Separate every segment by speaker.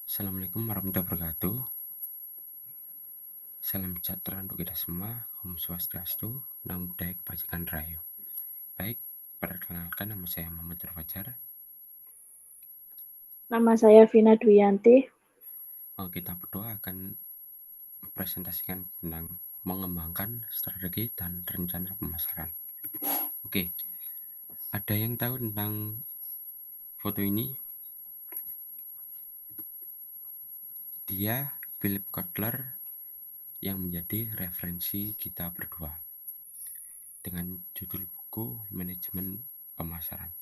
Speaker 1: Assalamualaikum warahmatullahi wabarakatuh. Salam sejahtera untuk kita semua. Om Swastiastu, Namo Buddhaya, Kebajikan Rahayu. Baik, perkenalkan nama saya Muhammad Fajar.
Speaker 2: Nama saya Vina Dwiyanti.
Speaker 1: Kita berdua akan presentasikan tentang mengembangkan strategi dan rencana pemasaran. Oke, ada yang tahu tentang foto ini? Dia Philip Kotler yang menjadi referensi kita berdua dengan judul buku Manajemen Pemasaran.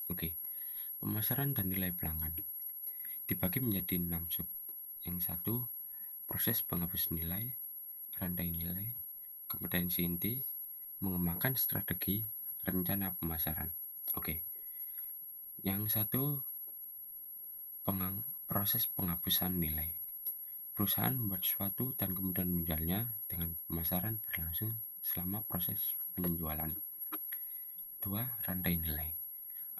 Speaker 1: Oke, pemasaran dan nilai pelanggan dibagi menjadi 6 sub. Yang satu, proses penghapus nilai, rantai nilai, kompetensi inti, mengembangkan strategi, rencana pemasaran. Oke, yang satu, proses penghapusan nilai. Perusahaan membuat sesuatu dan kemudian menjualnya dengan pemasaran berlangsung selama proses penjualan. 2. Rantai nilai.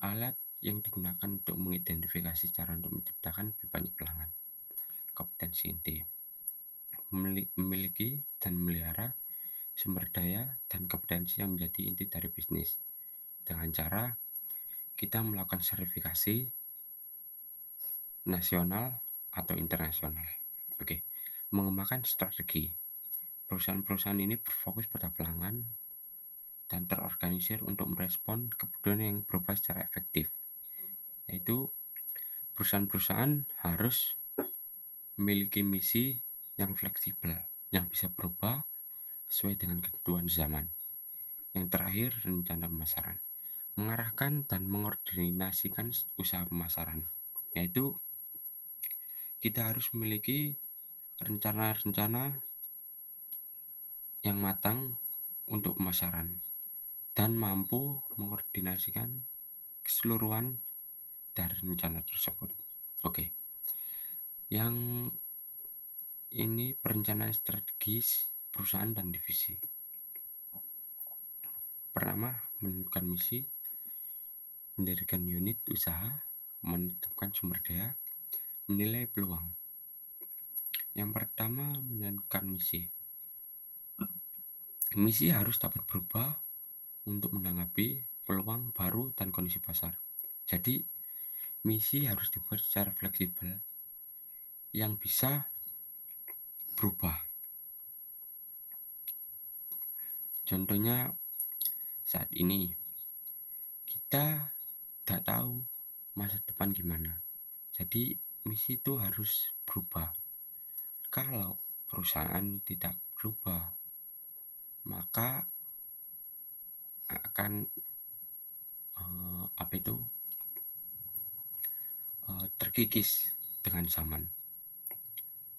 Speaker 1: Alat yang digunakan untuk mengidentifikasi cara untuk menciptakan lebih banyak pelanggan. Kompetensi inti. Memiliki dan memelihara sumber daya dan kompetensi yang menjadi inti dari bisnis. Dengan cara kita melakukan verifikasi nasional atau internasional. Oke, mengembangkan strategi. Perusahaan-perusahaan ini berfokus pada pelanggan dan terorganisir untuk merespon kebutuhan yang berubah secara efektif. Yaitu perusahaan-perusahaan harus memiliki misi yang fleksibel, yang bisa berubah sesuai dengan kebutuhan zaman. Yang terakhir, rencana pemasaran. Mengarahkan dan mengordinasikan usaha pemasaran. Yaitu kita harus memiliki rencana-rencana yang matang untuk pemasaran dan mampu mengordinasikan keseluruhan dari rencana tersebut. Oke. Yang ini perencanaan strategis perusahaan dan divisi. Pertama, menentukan misi, mendirikan unit usaha, menetapkan sumber daya, menilai peluang. Yang pertama, menentukan misi. Misi harus dapat berubah untuk menanggapi peluang baru dan kondisi pasar. Jadi, misi harus dibuat secara fleksibel yang bisa berubah. Contohnya, saat ini kita tidak tahu masa depan gimana. Jadi, misi itu harus berubah. Kalau perusahaan tidak berubah, maka akan terkikis dengan zaman.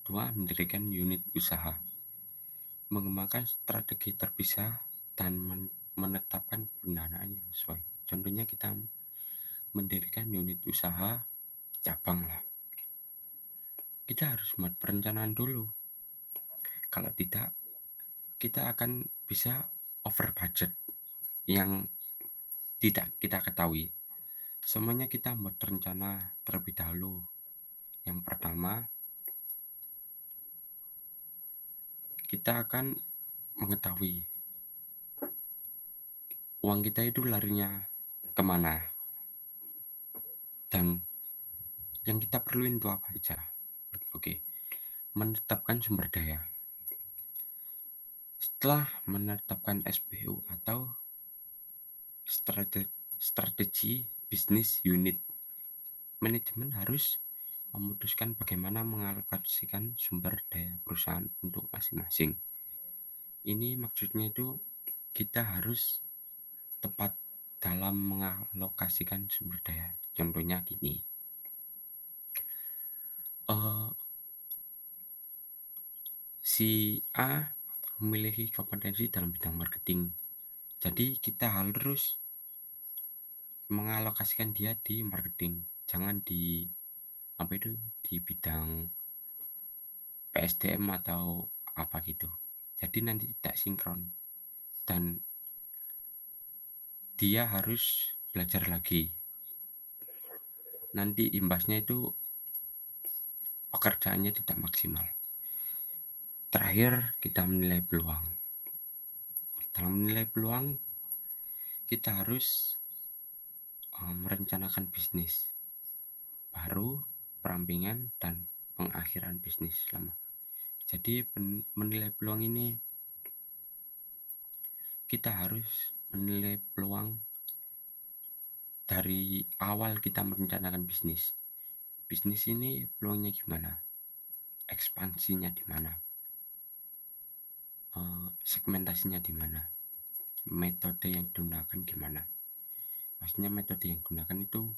Speaker 1: 2. Mendirikan unit usaha. Mengembangkan strategi terpisah dan menetapkan pendanaan yang sesuai. Contohnya kita mendirikan unit usaha cabang lah. Kita harus membuat perencanaan dulu. Kalau tidak, kita akan bisa over budget yang tidak kita ketahui. Semuanya kita membuat rencana terlebih dahulu. Yang pertama, kita akan mengetahui uang kita itu larinya kemana dan yang kita perluin itu apa aja. Oke, menetapkan sumber daya. Setelah menetapkan SBU atau strategi bisnis unit, manajemen harus memutuskan bagaimana mengalokasikan sumber daya perusahaan untuk masing-masing. Ini maksudnya itu kita harus tepat dalam mengalokasikan sumber daya. Contohnya gini, si A memiliki kompetensi dalam bidang marketing. Jadi kita harus mengalokasikan dia di marketing, jangan di bidang PSDM atau apa gitu. Jadi nanti tidak sinkron dan dia harus belajar lagi. Nanti imbasnya itu pekerjaannya tidak maksimal. Terakhir, kita menilai peluang. Dalam menilai peluang, kita harus merencanakan bisnis baru, perampingan, dan pengakhiran bisnis lama. Jadi menilai peluang ini, kita harus menilai peluang dari awal kita merencanakan bisnis. Bisnis ini peluangnya gimana? Ekspansinya di mana? Segmentasinya di mana? Metode yang digunakan gimana? Maksudnya metode yang digunakan itu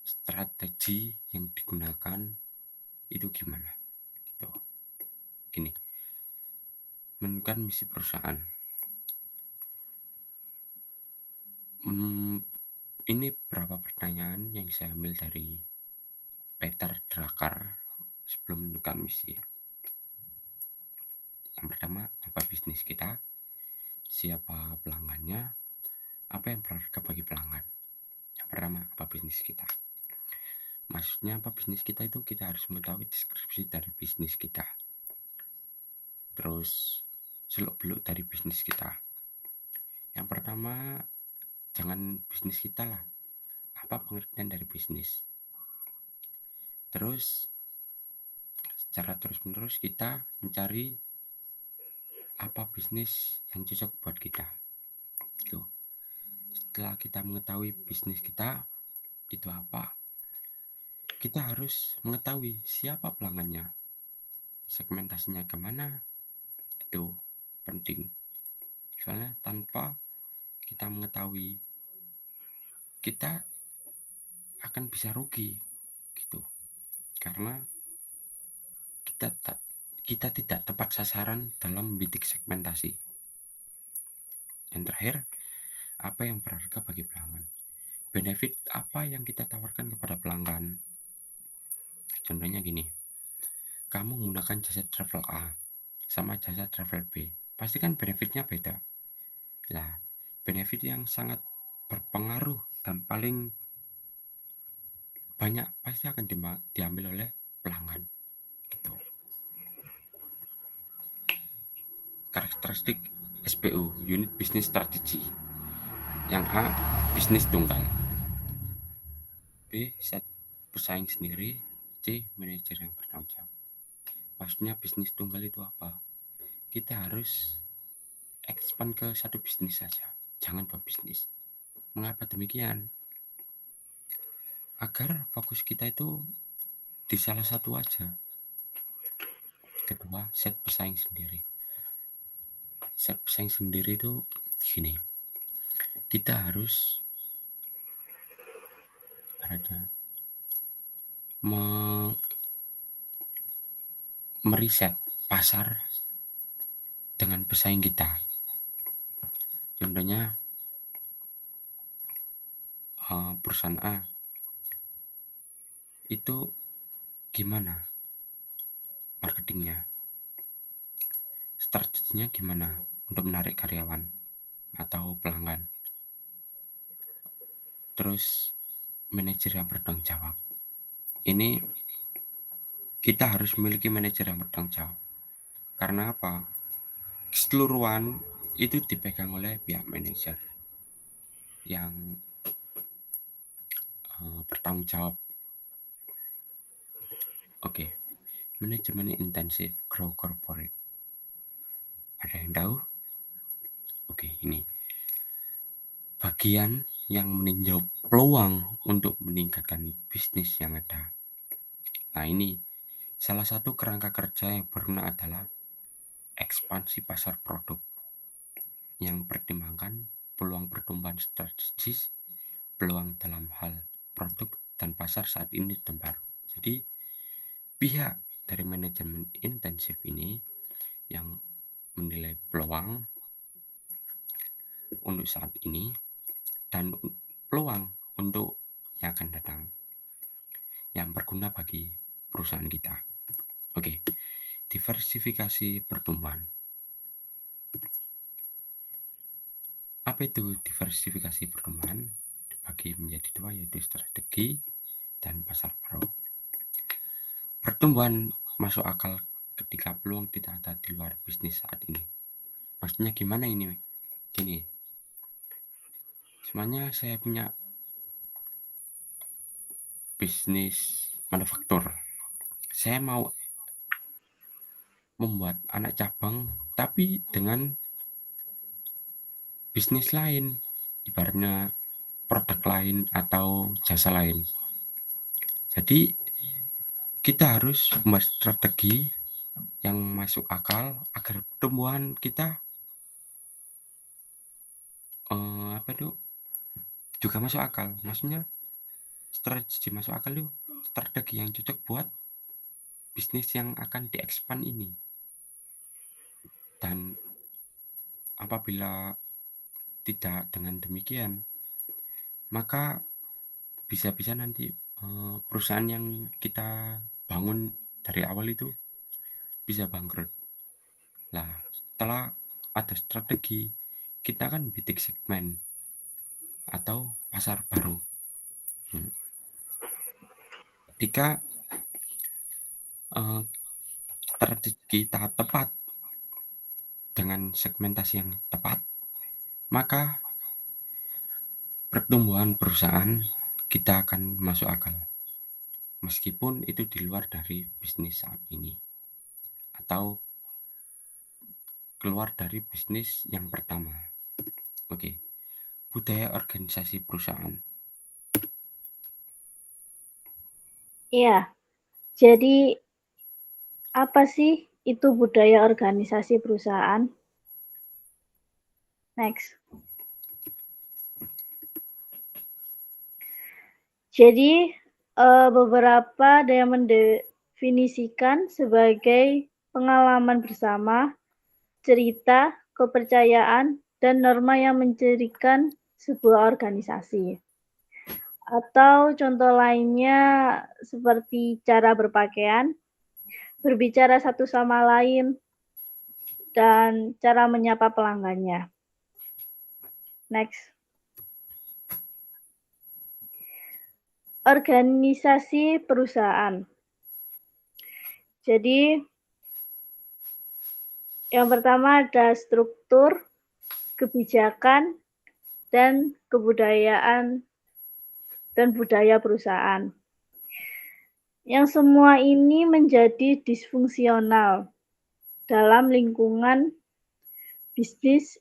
Speaker 1: strategi yang digunakan itu gimana? Gitu. Gini, menentukan misi perusahaan. Ini beberapa pertanyaan yang saya ambil dari Peter Drucker sebelum menentukan misi. Yang pertama, apa bisnis kita? Siapa pelanggannya? Apa yang berharga bagi pelanggan? Yang pertama, apa bisnis kita? Maksudnya apa bisnis kita itu kita harus mengetahui deskripsi dari bisnis kita. Terus seluk-beluk dari bisnis kita. Yang pertama, jangan bisnis kita lah. Apa pengertian dari bisnis? Terus secara terus-menerus kita mencari apa bisnis yang cocok buat kita. Gitu. Setelah kita mengetahui bisnis kita itu apa, kita harus mengetahui siapa pelanggannya, segmentasinya kemana, itu penting. Soalnya tanpa kita mengetahui, kita akan bisa rugi gitu, karena kita tidak tepat sasaran dalam membidik segmentasi. Yang terakhir, apa yang berharga bagi pelanggan? Benefit apa yang kita tawarkan kepada pelanggan? Contohnya gini, kamu menggunakan jasa travel A sama jasa travel B, pasti kan benefitnya beda. Nah, benefit yang sangat berpengaruh dan paling banyak pasti akan diambil oleh pelanggan. Gitu. Karakteristik SBU, Unit Business Strategy. Yang A, bisnis tunggal. B, set pesaing sendiri. C, manajer yang bertanggung jawab. Maksudnya bisnis tunggal itu apa? Kita harus expand ke satu bisnis saja, jangan dua bisnis. Mengapa demikian? Agar fokus kita itu di salah satu aja. Kedua, set pesaing sendiri. Set pesaing sendiri itu gini, kita harus meriset pasar dengan pesaing kita. Contohnya perusahaan A itu gimana marketingnya, strateginya gimana untuk menarik karyawan atau pelanggan. Terus manajer yang bertanggung jawab. Ini kita harus memiliki manajer yang bertanggung jawab. Karena apa? Keseluruhan itu dipegang oleh pihak manajer yang bertanggung jawab. Oke. Manajemen intensif grow corporate. Ada yang tahu? Oke, ini bagian yang meninjau peluang untuk meningkatkan bisnis yang ada. Nah, ini salah satu kerangka kerja yang berguna adalah ekspansi pasar produk yang pertimbangkan peluang pertumbuhan strategis, peluang dalam hal produk dan pasar saat ini dan baru. Jadi pihak dari manajemen intensif ini yang menilai peluang untuk saat ini dan peluang untuk yang akan datang yang berguna bagi perusahaan kita. Oke, diversifikasi pertumbuhan. Apa itu diversifikasi pertumbuhan? Dibagi menjadi dua, yaitu strategi dan pasar baru. Pertumbuhan masuk akal ketika peluang tidak ada di luar bisnis saat ini. Maksudnya gimana ini? Gini, semuanya saya punya bisnis manufaktur. Saya mau membuat anak cabang, tapi dengan bisnis lain, ibaratnya produk lain atau jasa lain. Jadi kita harus membuat strategi yang masuk akal agar pertumbuhan kita apa itu juga masuk akal. Maksudnya strategi masuk akal itu strategi yang cocok buat bisnis yang akan diekspan ini. Dan apabila tidak dengan demikian, maka bisa-bisa nanti perusahaan yang kita bangun dari awal itu bisa bangkrut. Nah, setelah ada strategi, kita kan bidik segmen atau pasar baru. Ketika strategi kita tepat dengan segmentasi yang tepat, maka pertumbuhan perusahaan kita akan masuk akal. Meskipun itu di luar dari bisnis saat ini atau keluar dari bisnis yang pertama. Oke, budaya organisasi perusahaan.
Speaker 2: Iya, jadi apa sih itu budaya organisasi perusahaan? Next. Jadi beberapa ada yang mendefinisikan sebagai pengalaman bersama, cerita, kepercayaan, dan norma yang mencirikan sebuah organisasi. Atau contoh lainnya seperti cara berpakaian, berbicara satu sama lain, dan cara menyapa pelanggannya. Next. Organisasi perusahaan. Jadi yang pertama ada struktur, kebijakan, dan kebudayaan dan budaya perusahaan. Yang semua ini menjadi disfungsional dalam lingkungan bisnis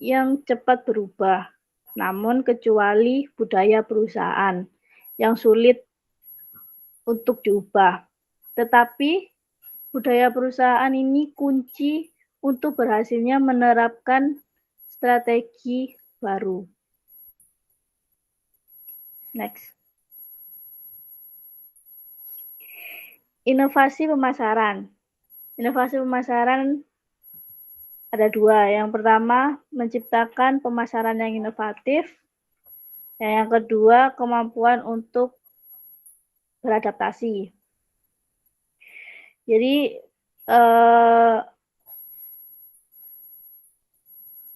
Speaker 2: yang cepat berubah. Namun kecuali budaya perusahaan yang sulit untuk diubah. Tetapi budaya perusahaan ini kunci untuk berhasilnya menerapkan strategi baru. Next. Inovasi pemasaran. Inovasi pemasaran ada dua. Yang pertama, menciptakan pemasaran yang inovatif. Dan yang kedua, kemampuan untuk beradaptasi. Jadi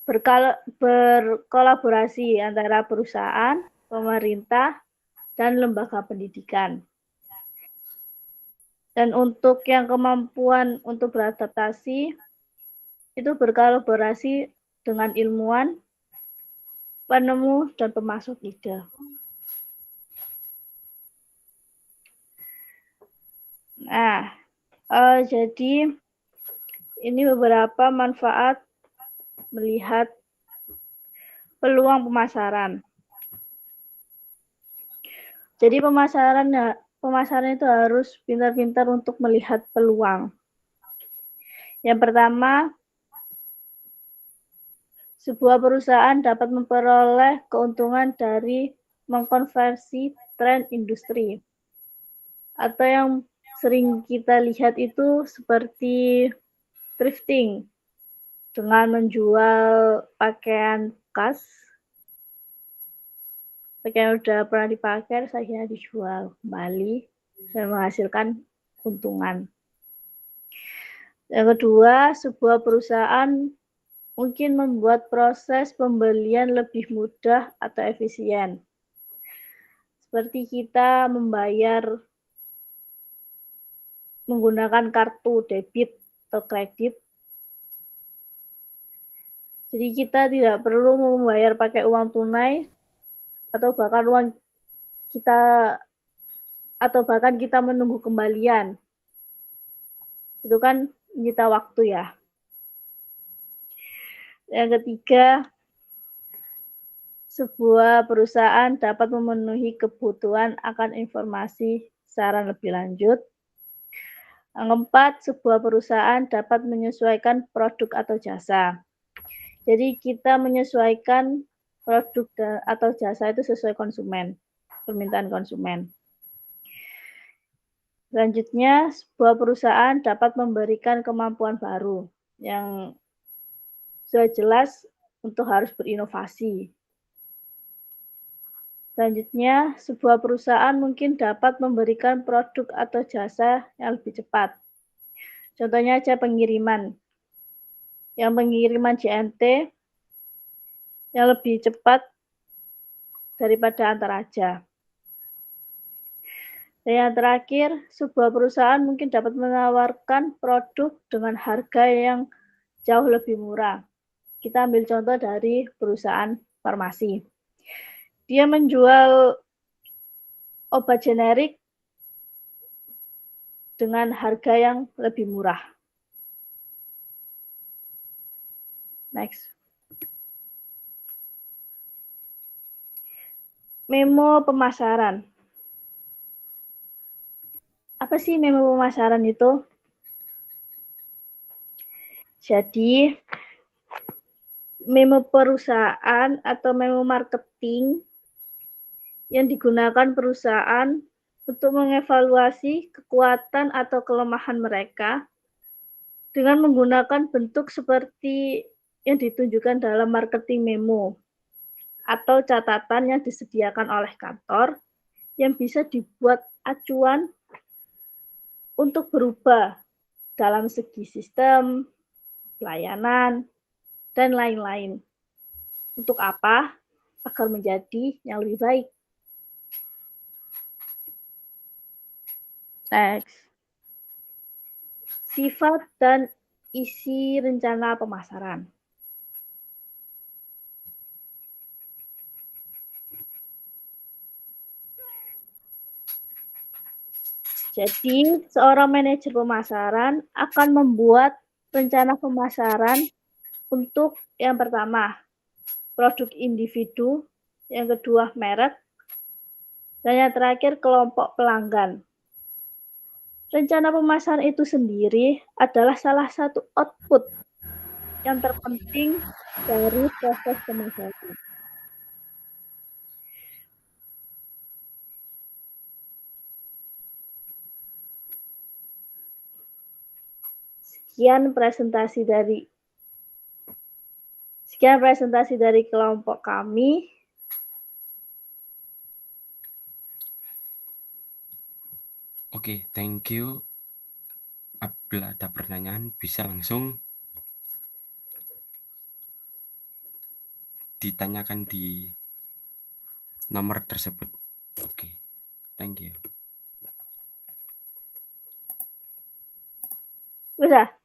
Speaker 2: berkolaborasi antara perusahaan, pemerintah, dan lembaga pendidikan. Dan untuk yang kemampuan untuk beradaptasi, itu berkolaborasi dengan ilmuwan, penemu, dan pemasok ide. Nah, jadi ini beberapa manfaat melihat peluang pemasaran. Jadi pemasaran itu harus pintar-pintar untuk melihat peluang. Yang pertama, sebuah perusahaan dapat memperoleh keuntungan dari mengkonversi tren industri. Atau yang sering kita lihat itu seperti thrifting, dengan menjual pakaian bekas, pakaian udah pernah dipakai, saya dijual kembali dan menghasilkan keuntungan. Yang kedua, sebuah perusahaan mungkin membuat proses pembelian lebih mudah atau efisien. Seperti kita membayar menggunakan kartu debit atau kredit. Jadi kita tidak perlu membayar pakai uang tunai atau bahkan kita menunggu kembalian. Itu kan menyita waktu ya. Yang ketiga, sebuah perusahaan dapat memenuhi kebutuhan akan informasi secara lebih lanjut. Yang keempat, sebuah perusahaan dapat menyesuaikan produk atau jasa. Jadi kita menyesuaikan produk atau jasa itu sesuai konsumen, permintaan konsumen. Selanjutnya, sebuah perusahaan dapat memberikan kemampuan baru yang sudah jelas untuk harus berinovasi. Selanjutnya, sebuah perusahaan mungkin dapat memberikan produk atau jasa yang lebih cepat. Contohnya aja pengiriman. Yang pengiriman JNT yang lebih cepat daripada antar aja. Dan yang terakhir, sebuah perusahaan mungkin dapat menawarkan produk dengan harga yang jauh lebih murah. Kita ambil contoh dari perusahaan farmasi. Dia menjual obat generik dengan harga yang lebih murah. Next. Memo pemasaran. Apa sih memo pemasaran itu? Jadi, memo perusahaan atau memo marketing yang digunakan perusahaan untuk mengevaluasi kekuatan atau kelemahan mereka dengan menggunakan bentuk seperti yang ditunjukkan dalam marketing memo atau catatan yang disediakan oleh kantor yang bisa dibuat acuan untuk berubah dalam segi sistem, pelayanan, dan lain-lain. Untuk apa? Agar menjadi yang lebih baik. Next. Sifat dan isi rencana pemasaran. Jadi, seorang manajer pemasaran akan membuat rencana pemasaran untuk yang pertama, produk individu, yang kedua, merek, dan yang terakhir, kelompok pelanggan. Rencana pemasaran itu sendiri adalah salah satu output yang terpenting dari proses pemasaran. Sekian presentasi dari kelompok kami.
Speaker 1: Oke, thank you. Apabila ada pertanyaan bisa langsung ditanyakan di nomor tersebut. Oke, thank you.
Speaker 2: Udah.